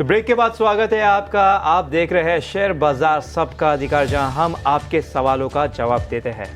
तो ब्रेक के बाद स्वागत है आपका। आप देख रहे हैं शेयर बाजार सबका अधिकार, जहां हम आपके सवालों का जवाब देते हैं।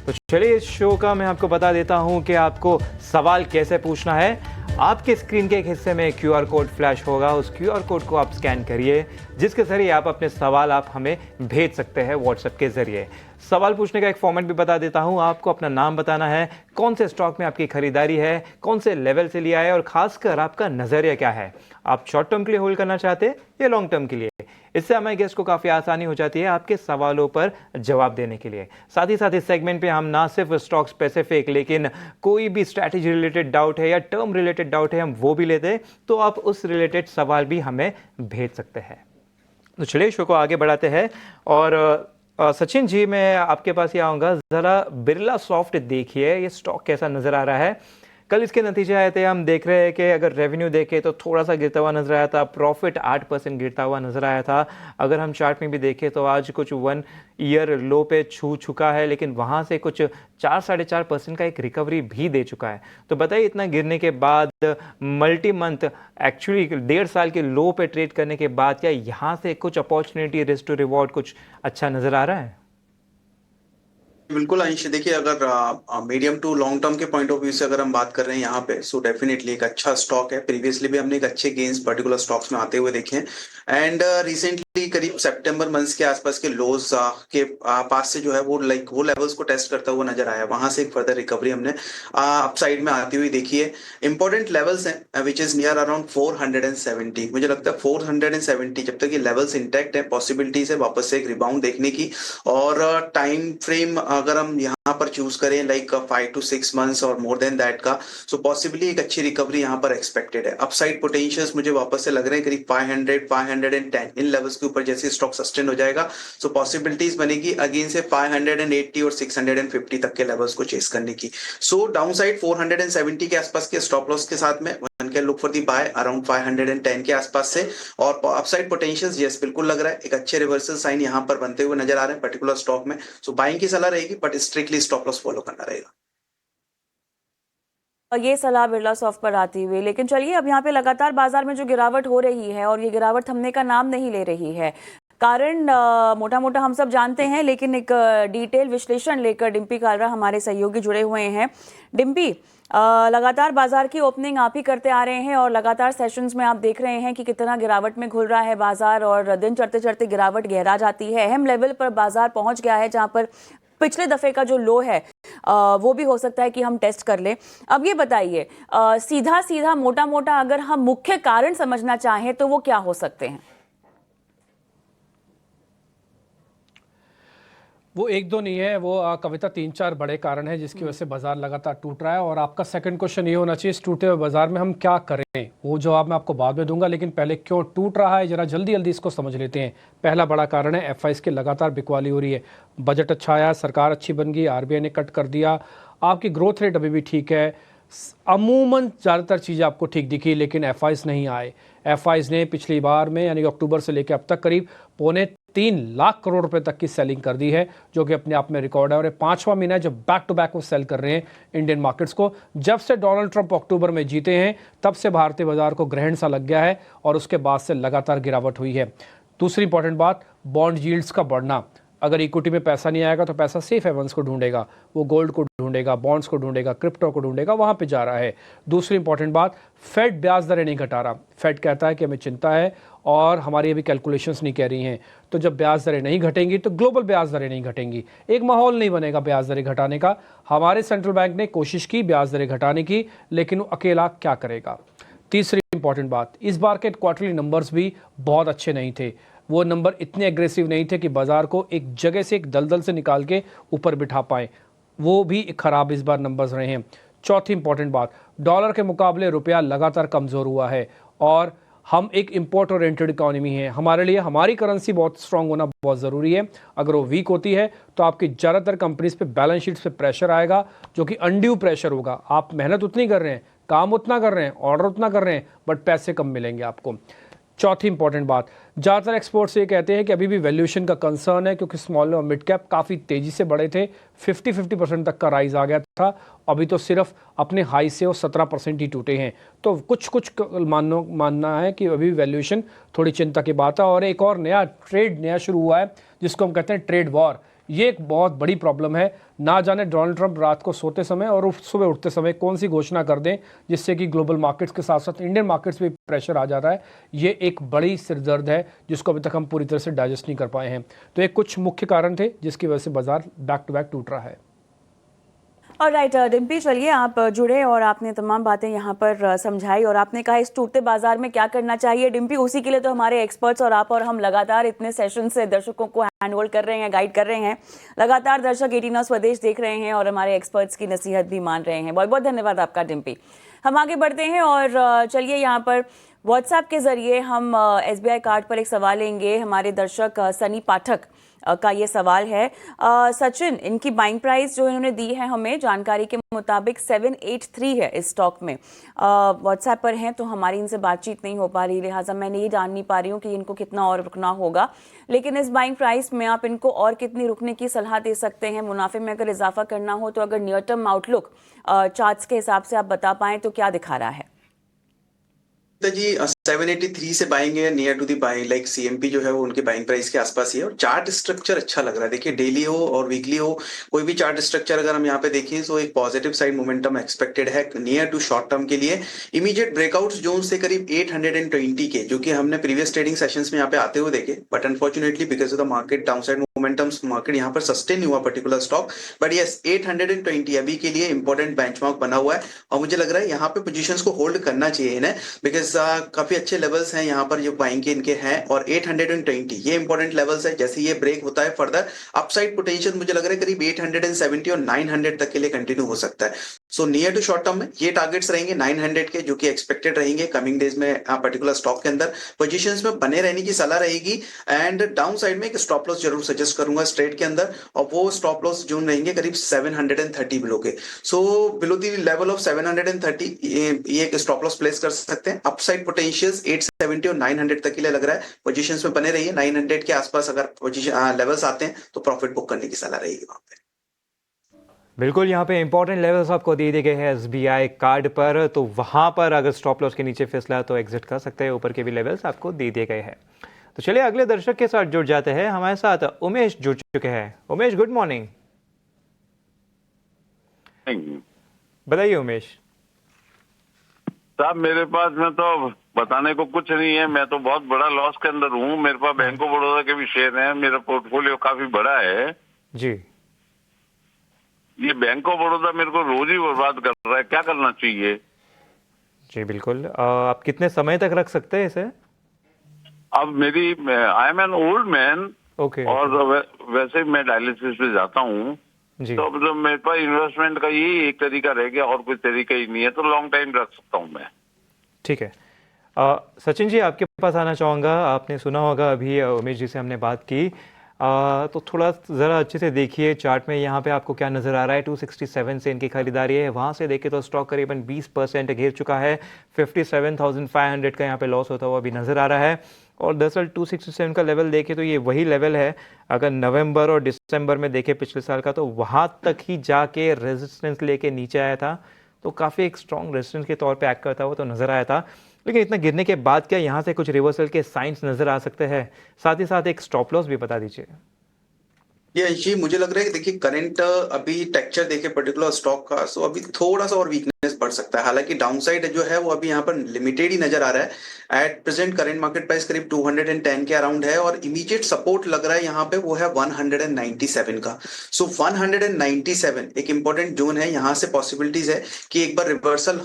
तो चलिए इस शो का मैं आपको बता देता हूं कि आपको सवाल कैसे पूछना है। आपके स्क्रीन के एक हिस्से में क्यूआर कोड फ्लैश होगा, उस क्यूआर कोड को आप स्कैन करिए, जिसके जरिए आप अपने सवाल आप हमें भेज सकते हैं व्हाट्सएप के जरिए। सवाल पूछने का एक फॉर्मेट भी बता देता हूं। आपको अपना नाम बताना है, कौन से स्टॉक में आपकी खरीदारी है, कौन से लेवल से लिया है और खासकर आपका नजरिया क्या है। आप शॉर्ट टर्म के लिए होल्ड करना चाहते हैं या लॉन्ग टर्म के लिए। इससे हमारे गेस्ट को काफी आसानी हो जाती है आपके सवालों पर जवाब देने के लिए। साथ ही साथ इस सेगमेंट पे हम ना सिर्फ स्टॉक स्पेसिफिक, लेकिन कोई भी स्ट्रैटेजी रिलेटेड डाउट है या टर्म रिलेटेड डाउट है, हम वो भी लेते हैं। तो आप उस रिलेटेड सवाल भी हमें भेज सकते हैं। तो चलिए शो को आगे बढ़ाते हैं। और सचिन जी, मैं आपके पास ही आऊँगा। ज़रा बिरला सॉफ्ट देखिए, ये स्टॉक कैसा नज़र आ रहा है। कल इसके नतीजे आए थे, हम देख रहे हैं कि अगर रेवेन्यू देखें तो थोड़ा सा गिरता हुआ नजर आया था, प्रॉफिट 8% गिरता हुआ नजर आया था। अगर हम चार्ट में भी देखें तो आज कुछ 1 ईयर लो पे छू चुका है, लेकिन वहाँ से कुछ 4-4.5% का एक रिकवरी भी दे चुका है। तो बताइए, इतना गिरने के बाद मल्टी मंथ एक्चुअली 1.5 साल के लो पे ट्रेड करने के बाद क्या यहाँ से कुछ अपॉर्चुनिटी, रिस्क टू रिवॉर्ड कुछ अच्छा नजर आ रहा है? बिल्कुल अंश, देखिए अगर मीडियम टू लॉन्ग टर्म के पॉइंट ऑफ व्यू से अगर हम बात कर रहे हैं यहाँ पे, सो डेफिनेटली एक अच्छा स्टॉक है। प्रीवियसली भी हमने एक अच्छे गेन्स पर्टिकुलर स्टॉक्स में आते हुए देखे हैं। एंड रिसेंटली करीब सितंबर मंथ के आसपास के लोज के पास से जो है वो वो लेवल्स को टेस्ट करता हुआ नजर आया। वहां से एक फर्दर रिकवरी हमने अपसाइड में आती हुई देखी है। इंपॉर्टेंट लेवल्स हैं विच इज नियर अराउंड 470। मुझे लगता है 470 जब तक ये लेवल्स इंटैक्ट है, पॉसिबिलिटीज है वापस से एक रिबाउंड देखने की। और टाइम फ्रेम अगर हम यहाँ पर चूज करें लाइक 5 to 6 मंथ्स और मोर देन दैट का, सो पॉसिबली एक अच्छी रिकवरी यहाँ पर एक्सपेक्टेड है। अपसाइड पोटेंशियल्स मुझे वापस से लग रहे हैं करीब 500 510 इन लेवल्स के ऊपर जैसे स्टॉक सस्टेन हो जाएगा, सो पॉसिबिलिटीज बनेगी अगेन से 580 और 650 तक के लेवल्स को चेस करने की। सो डाउन साइड 470 के आसपास के स्टॉप लॉस के साथ में one can look for the by around 510 के आसपास से। और अपसाइड पोटेंशियल्स यस बिल्कुल लग रहा है, एक अच्छे रिवर्सल साइन यहाँ पर बनते हुए नजर आ रहे हैं पर्टिकुलर स्टॉक में। सो बाइंग की सलाह रहेगी, but strictly stop loss follow करना रहेगा। और ये सलाह बिरला सॉफ्ट पर आती हुई, लेकिन चलिए अब यहाँ पे लगातार बाजार में जो गिरावट हो रही है और ये गिरावट थमने का नाम नहीं ले रही है। कारण मोटा मोटा हम सब जानते हैं, लेकिन एक डिटेल विश्लेषण लेकर डिम्पी कालरा हमारे सहयोगी जुड़े हुए हैं। डिम्पी, लगातार बाजार की ओपनिंग आप ही करते आ रहे हैं और लगातार सेशंस में आप देख रहे हैं कि कितना गिरावट में घुल रहा है बाजार, और दिन चढ़ते चढ़ते गिरावट गहरा जाती है। अहम लेवल पर बाजार पहुंच गया है जहां पर पिछले दफे का जो लो है वो भी हो सकता है कि हम टेस्ट कर लें। अब ये बताइए, सीधा सीधा मोटा मोटा अगर हम मुख्य कारण समझना चाहें तो वो क्या हो सकते हैं? वो एक दो नहीं है, वो कविता 3-4 बड़े कारण हैं जिसकी वजह से बाजार लगातार टूट रहा है। और आपका सेकंड क्वेश्चन ये होना चाहिए, इस टूटे हुए बाजार में हम क्या करें, वो जवाब मैं आपको बाद में दूंगा। लेकिन पहले क्यों टूट रहा है जरा जल्दी जल्दी इसको समझ लेते हैं। पहला बड़ा कारण है एफआईज की लगातार बिकवाली हो रही है। बजट अच्छा आया, सरकार अच्छी बन गई, आरबीआई ने कट कर दिया, आपकी ग्रोथ रेट अभी भी ठीक है, अमूमन ज़्यादातर चीज़ें आपको ठीक दिखी, लेकिन एफआईज नहीं आए। एफआईज ने पिछली बार में यानी अक्टूबर से लेकर अब तक करीब 3.25 लाख करोड़ रुपए तक की सेलिंग कर दी है, जो कि अपने आप में रिकॉर्ड है। और ये 5वां महीना है जब बैक टू बैक वो सेल कर रहे हैं इंडियन मार्केट्स को। जब से डोनाल्ड ट्रंप अक्टूबर में जीते हैं तब से भारतीय बाजार को ग्रहण सा लग गया है और उसके बाद से लगातार गिरावट हुई है। दूसरी इंपॉर्टेंट बात, बॉन्ड यील्ड्स का बढ़ना। अगर इक्विटी में पैसा नहीं आएगा तो पैसा सेफ हेवंस को ढूंढेगा, वो गोल्ड को ढूंढेगा, बॉन्ड्स को ढूंढेगा, क्रिप्टो को ढूंढेगा, वहाँ पे जा रहा है। दूसरी इंपॉर्टेंट बात, फेड ब्याज दरें नहीं घटा रहा। फेड कहता है कि हमें चिंता है और हमारी अभी कैलकुलेशंस नहीं कह रही हैं। तो जब ब्याज दरें नहीं घटेंगी तो ग्लोबल ब्याज दरें नहीं घटेंगी, एक माहौल नहीं बनेगा ब्याज दरें घटाने का। हमारे सेंट्रल बैंक ने कोशिश की ब्याज दरें घटाने की, लेकिन वो अकेला क्या करेगा। तीसरी इंपॉर्टेंट बात, इस बार के क्वार्टरली नंबर्स भी बहुत अच्छे नहीं थे। वो नंबर इतने एग्रेसिव नहीं थे कि बाजार को एक जगह से, एक दलदल से निकाल के ऊपर बिठा पाए। वो भी खराब इस बार नंबर्स रहे हैं। चौथी इंपॉर्टेंट बात, डॉलर के मुकाबले रुपया लगातार कमज़ोर हुआ है और हम एक इंपोर्ट ओरिएंटेड इकोनॉमी है। हमारे लिए हमारी करेंसी बहुत स्ट्रांग होना बहुत ज़रूरी है। अगर वो वीक होती है तो आपकी ज़्यादातर कंपनीज पे बैलेंस शीट्स पे प्रेशर आएगा, जो कि अनड्यू प्रेशर होगा। आप मेहनत उतनी कर रहे हैं, काम उतना कर रहे हैं, ऑर्डर उतना कर रहे हैं, बट पैसे कम मिलेंगे आपको। चौथी इंपॉर्टेंट बात, ज़्यादातर एक्सपर्ट्स ये कहते हैं कि अभी भी वैल्यूएशन का कंसर्न है, क्योंकि स्मॉल और मिड कैप काफ़ी तेज़ी से बढ़े थे, 50% तक का राइज आ गया था, अभी तो सिर्फ अपने हाई से वो 17% ही टूटे हैं। तो कुछ मानना है कि अभी वैल्यूएशन थोड़ी चिंता की बात है। और एक और नया शुरू हुआ है जिसको हम कहते हैं ट्रेड वॉर। ये एक बहुत बड़ी प्रॉब्लम है। ना जाने डोनाल्ड ट्रंप रात को सोते समय और सुबह उठते समय कौन सी घोषणा कर दें जिससे कि ग्लोबल मार्केट्स के साथ साथ इंडियन मार्केट्स पे प्रेशर आ जाता है। ये एक बड़ी सिरदर्द है जिसको अभी तक हम पूरी तरह से डाइजेस्ट नहीं कर पाए हैं। तो ये कुछ मुख्य कारण थे जिसकी वजह से बाजार बैक टू बैक टूट रहा है। और राइट डिम्पी, चलिए आप जुड़े और आपने तमाम बातें यहाँ पर समझाई और आपने कहा इस टूटते बाजार में क्या करना चाहिए। डिम्पी, उसी के लिए तो हमारे एक्सपर्ट्स और आप और हम लगातार इतने सेशन से दर्शकों को हैंड होल्ड कर रहे हैं, गाइड कर रहे हैं। लगातार दर्शक 18 स्वदेश देख रहे हैं और हमारे एक्सपर्ट्स की नसीहत भी मान रहे हैं। बहुत बहुत धन्यवाद आपका डिम्पी। हम आगे बढ़ते हैं और चलिए यहाँ पर व्हाट्सएप के जरिए हम SBI कार्ड पर एक सवाल लेंगे। हमारे दर्शक सनी पाठक का ये सवाल है। सचिन, इनकी बाइंग प्राइस जो इन्होंने दी है हमें जानकारी के मुताबिक 783 है इस स्टॉक में। व्हाट्सएप पर हैं तो हमारी इनसे बातचीत नहीं हो पा रही, लिहाजा मैं नहीं जान नहीं पा रही हूँ कि इनको कितना और रुकना होगा। लेकिन इस बाइंग प्राइस में आप इनको और कितनी रुकने की सलाह दे सकते हैं? मुनाफे में अगर इजाफा करना हो तो अगर नियर टर्म आउटलुक चार्ट्स के हिसाब से आप बता पाएं तो क्या दिखा रहा है? जी 783 से बाइंग है, near to the buying, like CMP जो है वो उनके बाइंग प्राइस के आसपास ही है और चार्ट स्ट्रक्चर अच्छा लग रहा है। देखिए डेली हो और वीकली हो, कोई भी चार्ट स्ट्रक्चर अगर हम यहाँ पे देखें तो एक पॉजिटिव साइड मोमेंटम एक्सपेक्टेड है नियर टू शॉर्ट टर्म के लिए। इमीडिएट ब्रेकआउट्स जोन से करीब 820 के, जो कि हमने प्रीवियस ट्रेडिंग सेशंस में यहाँ पे आते हुए देखे, but unfortunately because of the market downside momentum market यहाँ पर सस्टेन नहीं हुआ पर्टिकुलर स्टॉक। बट यस 820 अभी के लिए इंपॉर्टेंट बेंचमार्क बना हुआ है और मुझे लग रहा है यहाँ पे पोजीशंस को होल्ड करना चाहिए इन्हें, बिकॉज काफी अच्छे लेवल्स हैं यहाँ पर जो बाइंग के इनके हैं और 820 ये इंपॉर्टेंट लेवल्स है। जैसे ये ब्रेक होता है फर्दर अपसाइड पोटेंशियल मुझे लग रहा है करीब 870 और 900 तक के लिए कंटिन्यू हो सकता है। So near to short term में ये टारगेट्स रहेंगे 900 के, जो कि एक्सपेक्टेड रहेंगे कमिंग डेज में पर्टिकुलर स्टॉक के अंदर। पोजीशंस में बने रहने की सलाह रहेगी एंड डाउन साइड में एक स्टॉप लॉस जरूर सजेस्ट करूंगा स्ट्रेट के अंदर, और वो स्टॉप लॉस जोन रहेंगे करीब 730 बिलो के। So below the level of 730 ये एक स्टॉप लॉस प्लेस कर सकते हैं। अपसाइड पोटेंशियल्स 870 और 900 तक के लिए लग रहा है। पोजीशंस में बने रहिए, 900 के आसपास अगर पोजीशन लेवल्स आते हैं तो प्रॉफिट बुक करने की सलाह रहेगी वहां पे। बिल्कुल, यहाँ पे इंपॉर्टेंट लेवल्स आपको दे दिए गए हैं SBI कार्ड पर, तो वहाँ पर अगर स्टॉप लॉस के नीचे फिसला तो एग्जिट कर सकते हैं। ऊपर के भी लेवल्स आपको दे दिए गए हैं। तो चलिए अगले दर्शक के साथ जुड़ जाते हैं। हमारे साथ उमेश जुड़ चुके हैं। Umesh, good morning. बताइए उमेश साहब। मेरे पास में तो बताने को कुछ नहीं है, मैं तो बहुत बड़ा लॉस के अंदर हूँ। मेरे पास बैंक ऑफ बड़ौदा के भी शेयर हैं, मेरा पोर्टफोलियो काफी बड़ा है जी। ये बैंक ऑफ बड़ौदा मेरे को रोज ही बर्बाद कर रहा है, क्या करना चाहिए? जी बिल्कुल, आप कितने समय तक रख सकते हैं इसे? अब I am an old man okay, और वैसे मैं डायलिसिस पे जाता हूँ, तो अब तो मेरे पास इन्वेस्टमेंट का यही एक तरीका रह गया और कोई तरीका ही नहीं है, तो लॉन्ग टाइम रख सकता हूँ मैं। ठीक है। सचिन जी, आपके पास आना चाहूँगा। आपने सुना होगा अभी उमेश जी से हमने बात की, तो थोड़ा ज़रा अच्छे से देखिए चार्ट में यहाँ पे आपको क्या नज़र आ रहा है। 267 से इनकी खरीदारी है, वहाँ से देखें तो स्टॉक करीबन 20% गिर चुका है। 57,500 का यहाँ पे लॉस होता हुआ भी नज़र आ रहा है। और दरअसल 267 का लेवल देखें तो ये वही लेवल है, अगर नवंबर और दिसंबर में देखें पिछले साल का, तो वहाँ तक ही जाके रेजिस्टेंस लेके नीचे आया था, तो काफ़ी एक स्ट्रॉन्ग रेजिस्टेंस के तौर पे एक्ट करता हुआ तो नज़र आया था। लेकिन इतना गिरने के बाद क्या यहाँ से कुछ रिवर्सल के साइंस नज़र आ सकते हैं? साथ ही साथ एक स्टॉप लॉस भी बता दीजिए। ये जी मुझे लग रहा है कि देखिए करंट अभी टेक्सचर देखे पर्टिकुलर स्टॉक का, सो अभी थोड़ा सा और वीकनेस बढ़ सकता है। हालांकि डाउनसाइड जो है वो अभी यहाँ पर लिमिटेड ही नजर आ रहा है। At present current market price करीब 210 के अराउंड है और इमीडिएट सपोर्ट लग रहा है यहाँ पे वो है 197 का। सो 197 एक इंपॉर्टेंट जोन है, यहाँ से पॉसिबिलिटीज है कि एक बार रिवर्सल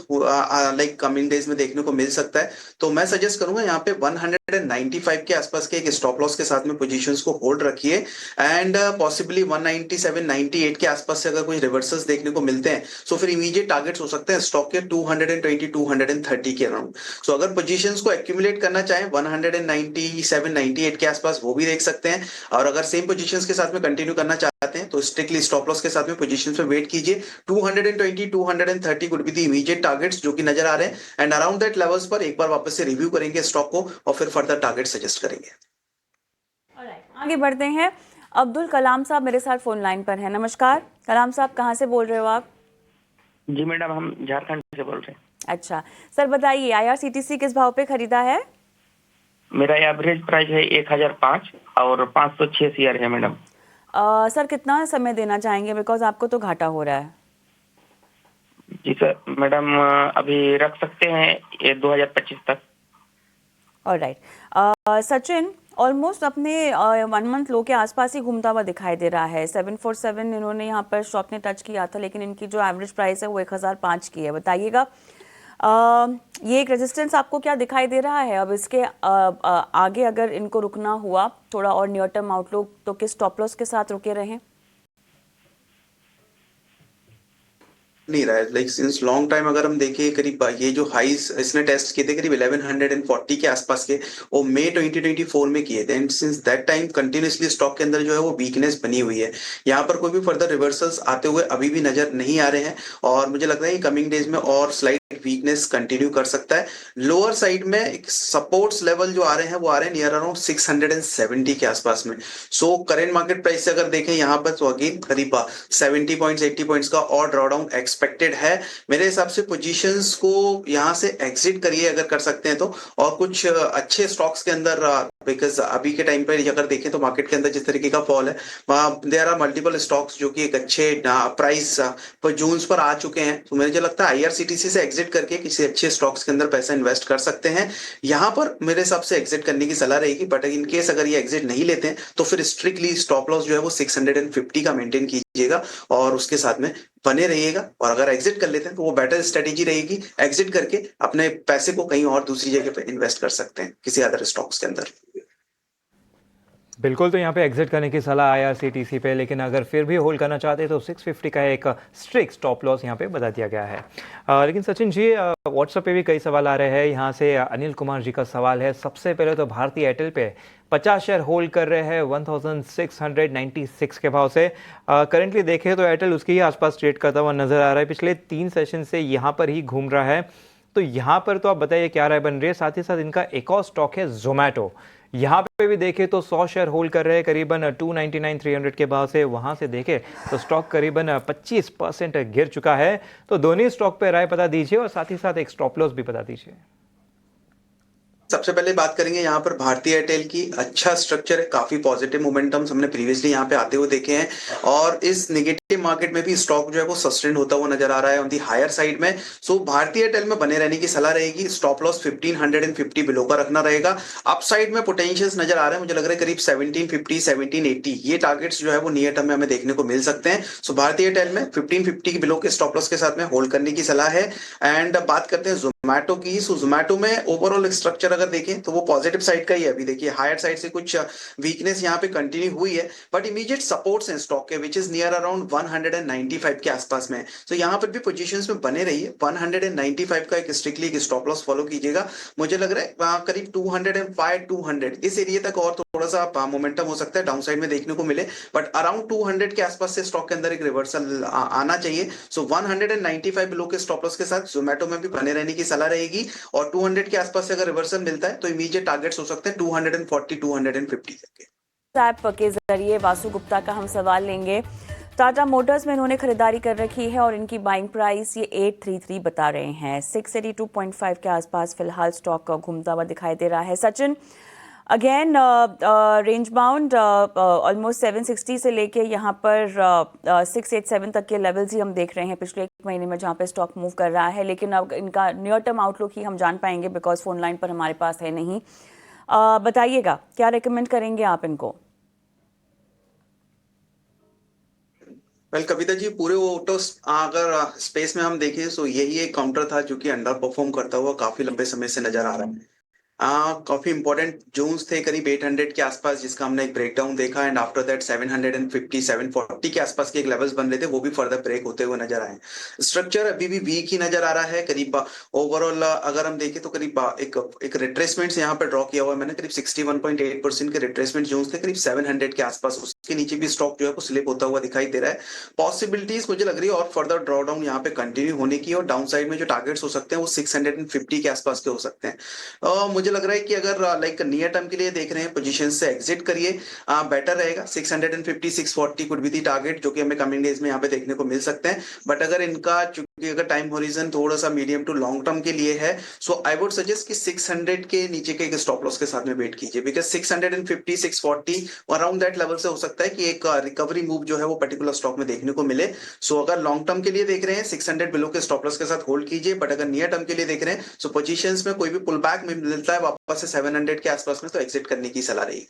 लाइक कमिंग डेज में देखने को मिल सकता है। तो मैं सजेस्ट करूंगा यहाँ पे 195 के आसपास के एक स्टॉप लॉस के साथ में पोजीशंस को होल्ड रखिए एंड पॉसिबली 197, 98 के आसपास से अगर कोई रिवर्सल्स देखने को मिलते हैं तो फिर इमीडिएट टारगेट्स हो सकते हैं सकते हैं स्टॉक के 220 230 के अराउंड। सो अगर पोजीशंस को एक्यूमुलेट करना चाहें 197 98 के आसपास वो भी देख सकते हैं, और अगर सेम पोजीशंस के साथ में कंटिन्यू करना चाहते हैं तो स्ट्रिक्टली स्टॉप लॉस के साथ में पोजीशंस पे वेट कीजिए। 220 230 could be the immediate targets जो कि नजर आ रहे हैं, एंड अराउंड दैट लेवल्स पर एक बार वापस से रिव्यू करेंगे स्टॉक को और फिर फर्दर टारगेट सजेस्ट करेंगे। आगे बढ़ते हैं। अब्दुल कलाम साहब मेरे साथ फोन लाइन पर हैं। नमस्कार कलाम साहब, कहाँ से बोल रहे हो आप? जी मैडम, हम झारखंड से बोल रहे हैं। अच्छा सर, बताइए IRCTC किस भाव पे खरीदा है? मेरा एवरेज प्राइस है 1005 और 506 शेयर है मैडम। सर कितना समय देना चाहेंगे, बिकॉज आपको तो घाटा हो रहा है। जी सर, मैडम अभी रख सकते हैं ये 2025 तक। ऑलराइट। सचिन ऑलमोस्ट अपने 1 मंथ लो के आसपास ही घूमता हुआ दिखाई दे रहा है। 747 इन्होंने यहाँ पर स्टॉक ने टच किया था, लेकिन इनकी जो एवरेज प्राइस है वो 1005 की है। बताइएगा ये एक रेजिस्टेंस आपको क्या दिखाई दे रहा है? अब इसके आगे अगर इनको रुकना हुआ थोड़ा और नियर टर्म आउटलुक, तो किस स्टॉप लॉस के साथ रुके रहें? नहीं रहा है, लाइक सिंस लॉन्ग टाइम अगर हम देखें करीब ये जो हाइस इसने टेस्ट किए थे करीब 1140 के आसपास के, वो मई 2024 में किए थे, and since that time continuously stock के अंदर जो है वो वीकनेस बनी हुई है। यहाँ पर कोई भी फर्दर रिवर्सल्स आते हुए अभी भी नजर नहीं आ रहे हैं, और मुझे लगता है कि कमिंग डेज में और स्लाइड वीकनेस कंटिन्यू कर सकता है। लोअर साइड में एक सपोर्ट्स लेवल जो आ रहे हैं वो आ रहे हैं नियर अराउंड 670 के आसपास में। सो करेंट मार्केट प्राइस से अगर देखें यहाँ पर तो अगेन करीब 70 पॉइंट्स 80 पॉइंट्स का और ड्रॉडाउन एक्सपेक्टेड है। मेरे हिसाब से पोजीशंस को यहाँ से एग्जिट करिए अगर कर सकते हैं तो, और कुछ अच्छे स्टॉक्स के अंदर, बिकॉज अभी के टाइम पर अगर देखें तो मार्केट के अंदर जिस तरीके का फॉल है, देयर आर मल्टीपल स्टॉक्स जो कि एक अच्छे प्राइस पर जून पर आ चुके हैं। तो मुझे लगता है IRCTC से एग्जिट करके किसी अच्छे स्टॉक्स के अंदर पैसा इन्वेस्ट कर सकते हैं। यहाँ पर मेरे हिसाब से एग्जिट करने की सलाह रहेगी, बट इन केस अगर ये एग्जिट नहीं लेते हैं तो फिर स्ट्रिक्टली स्टॉप लॉस जो है वो 650 का मेंटेन कीजिएगा और उसके साथ में बने रहिएगा। और अगर एग्जिट कर लेते हैं तो वो बेटर स्ट्रेटेजी रहेगी, एग्जिट करके अपने पैसे को कहीं और दूसरी जगह पे इन्वेस्ट कर सकते हैं किसी अदर स्टॉक्स के अंदर। बिल्कुल, तो यहाँ पे एग्जिट करने की सलाह IRCTC पे, लेकिन अगर फिर भी होल्ड करना चाहते हैं तो 650 का एक स्ट्रिक्ट स्टॉप लॉस यहाँ पे बता दिया गया है। लेकिन सचिन जी, व्हाट्सएप पे भी कई सवाल आ रहे हैं। यहाँ से अनिल कुमार जी का सवाल है। सबसे पहले तो भारतीय एयरटेल पे 50 शेयर होल्ड कर रहे हैं 1696 के भाव से। करंटली देखें तो एयरटेल उसके ही आसपास ट्रेड करता हुआ नजर आ रहा है। पिछले 3 सेशन से यहाँ पर ही घूम रहा है, तो यहाँ पर तो आप बताइए क्या राय बन रही है? साथ ही साथ इनका एक और स्टॉक है जोमैटो, यहाँ पे भी देखें तो 100 शेयर होल्ड कर रहे हैं करीबन 299 300 के भाव से। वहां से देखें तो स्टॉक करीबन 25% गिर चुका है। तो दोनों स्टॉक पे राय बता दीजिए और साथ ही साथ एक स्टॉप लॉस भी बता दीजिए। सबसे पहले बात करेंगे यहाँ पर भारतीय एयरटेल की। अच्छा स्ट्रक्चर है, काफी पॉजिटिव मोमेंटम्स हमने प्रीवियसली यहाँ पे आते हुए देखे हैं, और इस नेगेटिव मार्केट में भी स्टॉक जो है वो सस्टेन होता हुआ नजर आ रहा है ऑन दी हायर साइड में। सो भारतीय एयरटेल में बने रहने की सलाह रहेगी। स्टॉप लॉस 1550 बिलो का रखना रहेगा। अपसाइड में पोटेंशियल्स नजर आ रहे हैं, मुझे लग रहा है करीब 1750 1780 ये टारगेट्स जो है वो नियर टर्म में हमें देखने को मिल सकते हैं। सो भारतीय एयरटेल में 1550 बिलो के स्टॉप लॉस के साथ में होल्ड करने की सलाह है। एंड बात करते हैं जोमैटो की। सो जोमैटो में ओवरऑल स्ट्रक्चर अगर देखें तो वो पॉजिटिव साइड का ही है। अभी देखिए हायर साइड से कुछ वीकनेस यहाँ पे कंटिन्यू हुई है, बट इमीडिएट सपोर्ट्स हैं स्टॉक के विच इज नियर अराउंड 195 के आसपास में। तो यहाँ पर भी पोजीशंस में बने रहिए। 195 का एक स्ट्रिक्टली एक स्टॉप लॉस फॉलो कीजिएगा। मुझे लग रहा है करीब 205 200 इस एरिया तक और थोड़ा सा मोमेंटम हो सकता है डाउन साइड में देखने को मिले, बट अराउंड 200 के आसपास से स्टॉक के अंदर एक रिवर्सल आना चाहिए। सो 195 बिलो के स्टॉप लॉस के साथ जोमैटो में भी बने रहने की सलाह रहेगी, और 200 के आसपास से अगर रिवर्सल मिलता है तो इमीडिएट टारगेट्स हो सकते हैं 240 250 तक के। ऐप के जरिए वासु गुप्ता का हम सवाल लेंगे। टाटा मोटर्स में इन्होंने खरीदारी कर रखी है और इनकी बाइंग प्राइस ये 833 बता रहे हैं। 682.5 के आसपास फिलहाल स्टॉक घूमता हुआ दिखाई दे रहा है। Sachin, again range bound almost 760 से लेके यहाँ पर 687 तक के लेवल्स ही हम देख रहे हैं पिछले 1 महीने में जहाँ पे स्टॉक मूव कर रहा है। लेकिन अब इनका नियर टर्म आउटलुक ही हम जान पाएंगे, बिकॉज फोन लाइन पर हमारे पास है नहीं। बताइएगा क्या रेकमेंड करेंगे आप इनको? वेल कविता जी, पूरे ऑटो अगर स्पेस में हम देखें तो यही एक काउंटर था जो कि अंडर परफॉर्म करता हुआ काफी लंबे समय से नजर आ रहा है। काफी इंपॉर्टेंट जोन्स थे करीब 800 के आसपास, जिसका हमने एक ब्रेकडाउन देखा, एंड आफ्टर दैट 750 740 के आसपास के एक लेवल्स बन रहे थे, वो भी फर्दर ब्रेक होते हुए नजर आए। स्ट्रक्चर अभी भी वीक ही नजर आ रहा है। करीब ओवरऑल अगर हम देखें तो करीब एक रिट्रेसमेंट यहाँ पर ड्रॉ किया हुआ है मैंने, करीब 61.8% के रिट्रेसमेंट जोन्स थे करीब 700 के आसपास, उसके नीचे भी स्टॉक जो है वो स्लिप होता हुआ दिखाई दे रहा है। पॉसिबिलिटीज मुझे लग रही है और फर्दर ड्रॉ डाउन यहाँ पे कंटिन्यू होने की, और डाउन साइड में जो टारगेट्स हो सकते हैं वो 650 के आसपास के हो सकते हैं। मुझे लग रहा है कि अगर लाइक नियर टर्म के लिए देख रहे हैं पोजीशन से एग्जिट करिए, बेटर रहेगा। 650 640 कुड बी दी टारगेट, जो कि हमें कमिंग डेज में यहाँ पे देखने को मिल सकते हैं। बट अगर इनका चूंकि अगर टाइम होरिजन थोड़ा सा मीडियम टू लॉन्ग टर्म के लिए है, सो आई वुड सजेस्ट कि 600 के नीचे के स्टॉप लॉस के साथ में वेट कीजिए, बिकॉज 650 640 अराउंड दैट लेवल से हो सकता है कि एक रिकवरी मूव जो है वो पर्टिकुलर स्टॉक में देखने को मिले। सो अगर लॉन्ग टर्म के लिए देख रहे हैं 600 बिलो के स्टॉप लॉस के साथ होल्ड कीजिए, बट अगर नियर टर्म के लिए देख रहे हैं सो पोजीशंस में कोई भी पुल बैक मिलता है वापस से 700 के आसपास में, तो एग्जिट करने की सलाह रही।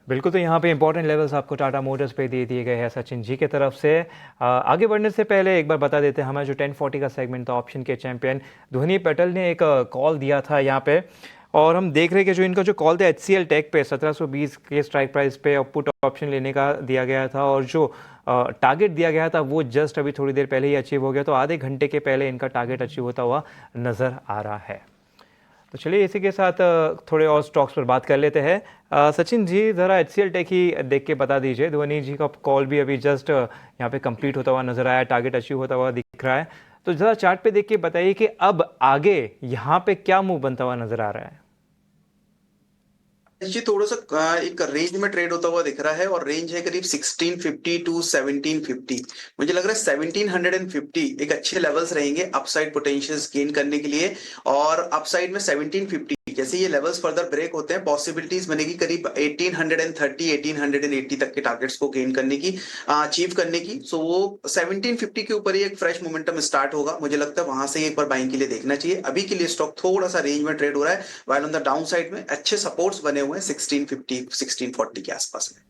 बिल्कुल, तो यहाँ पे इंपॉर्टेंट लेवल्स आपको टाटा मोटर्स पे दे दिए गए हैं सचिन जी की तरफ से। आगे बढ़ने से पहले एक बार बता देते हैं, हमारा जो 1040 का सेगमेंट था, ऑप्शन के चैंपियन ध्वनि पटेल ने एक कॉल दिया था यहाँ पे, और हम देख रहे हैं कि जो इनका जो कॉल था HCL टेक पे 1720 के स्ट्राइक प्राइस पे पुट ऑप्शन लेने का दिया गया था, और जो टारगेट दिया गया था वो जस्ट अभी थोड़ी देर पहले ही अचीव हो गया, तो आधे घंटे के पहले इनका टारगेट अचीव होता हुआ नज़र आ रहा है। तो चलिए इसी के साथ थोड़े और स्टॉक्स पर बात कर लेते हैं। सचिन जी, ज़रा HCL टेक ही देख के बता दीजिए, ध्वनि जी का कॉल भी अभी जस्ट यहाँ पे कंप्लीट होता हुआ नज़र आया, टारगेट अचीव होता हुआ दिख रहा है, तो ज़रा चार्ट पे देख के बताइए कि अब आगे यहाँ पे क्या मूव बनता हुआ नज़र आ रहा है। जी थोड़ा सा एक रेंज में ट्रेड होता हुआ दिख रहा है, और रेंज है करीब 1650 टू 1750। मुझे लग रहा है 1750 एक अच्छे लेवल्स रहेंगे अपसाइड पोटेंशियल्स गेन करने के लिए, और अपसाइड में 1750 जैसे ये लेवल्स फर्दर ब्रेक होते हैं पॉसिबिलिटीज बनेगी करीब 1830 1880 तक के टारगेट्स को गेन करने की, अचीव करने की। सो वो 1750 के ऊपर ही एक फ्रेश मोमेंटम स्टार्ट होगा, मुझे लगता है वहां से एक बार बाइंग के लिए देखना चाहिए। अभी के लिए स्टॉक थोड़ा सा रेंज में ट्रेड हो रहा है, while on the down side में अच्छे सपोर्ट्स बने हुए हैं 1650 1640 के आसपास में।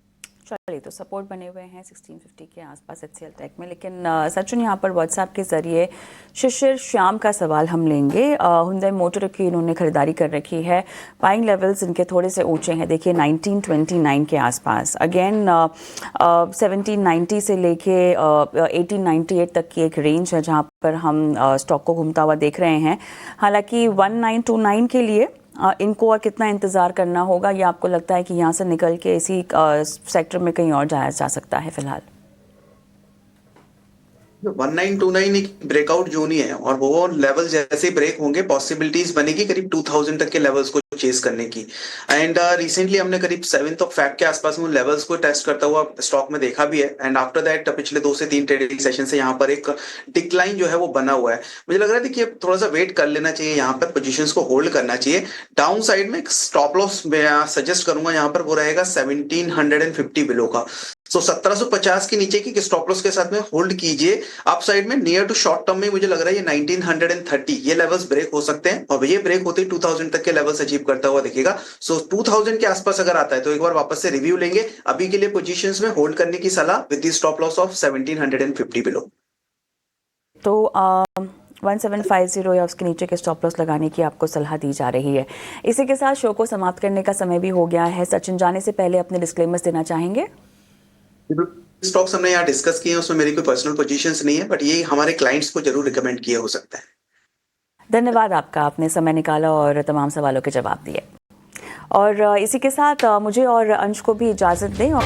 चलिए, तो सपोर्ट बने हुए हैं 1650 के आसपास HCL टेक में। लेकिन सचिन, यहाँ पर व्हाट्सएप के ज़रिए शिशिर श्याम का सवाल हम लेंगे। हुंडई मोटर की इन्होंने खरीदारी कर रखी है, बाइंग लेवल्स इनके थोड़े से ऊंचे हैं, देखिए 1929 के आसपास, अगेन 1790 से लेके 1898 तक की एक रेंज है जहाँ पर हम स्टॉक को घूमता हुआ देख रहे हैं। हालांकि 1929 के लिए इनको और कितना इंतज़ार करना होगा, या आपको लगता है कि यहाँ से निकल के इसी सेक्टर में कहीं और जाया जा सकता है फिलहाल? 1929 एक ब्रेकआउट जोन ही है, और वो लेवल जैसे ब्रेक होंगे पॉसिबिलिटीज बनेगी करीब 2000 तक के लेवल्स को चेस करने की। एंड रिसेंटली हमने करीब 7th ऑफ फेब के आसपास में लेवल्स को टेस्ट करता हुआ स्टॉक में देखा भी है, एंड आफ्टर दैट पिछले 2 से 3 ट्रेडिंग सेशन से यहाँ पर एक डिक्लाइन जो है वो बना हुआ है। मुझे लग रहा है कि थोड़ा सा वेट कर लेना चाहिए, यहाँ पर पोजीशंस को होल्ड करना चाहिए। डाउन साइड में स्टॉप लॉस सजेस्ट करूंगा यहाँ पर, वो रहेगा 1750 बिलो का। सो 1750 के नीचे की स्टॉप लॉस के साथ में होल्ड कीजिए। अप साइड में नियर टू शॉर्ट टर्म में मुझे लग रहा है ये 1930 ये लेवल्स ब्रेक हो सकते हैं, और ये ब्रेक होते ही 2000 तक के लेवल्स अचीव करता हुआ दिखेगा। सो 2000 के आसपास अगर आता है तो एक बार वापस से रिव्यू लेंगे। अभी के लिए पोजीशंस में होल्ड करने की सलाह with the stop loss of 1750 below. तो 1750 या उसके नीचे के स्टॉप लॉस लगाने की आपको सलाह दी जा रही है। इसी के साथ शो को समाप्त करने का समय भी हो गया है। सचिन, जाने से पहले अपने डिस्क्लेमर्स देना चाहेंगे? स्टॉक्स हमने यहाँ डिस्कस किए हैं, उसमें मेरी कोई पर्सनल पोजीशंस नहीं है, बट ये हमारे क्लाइंट्स को जरूर रिकमेंड किया हो सकता है। धन्यवाद आपका, आपने समय निकाला और तमाम सवालों के जवाब दिए। और इसी के साथ मुझे और अंश को भी इजाज़त दें। और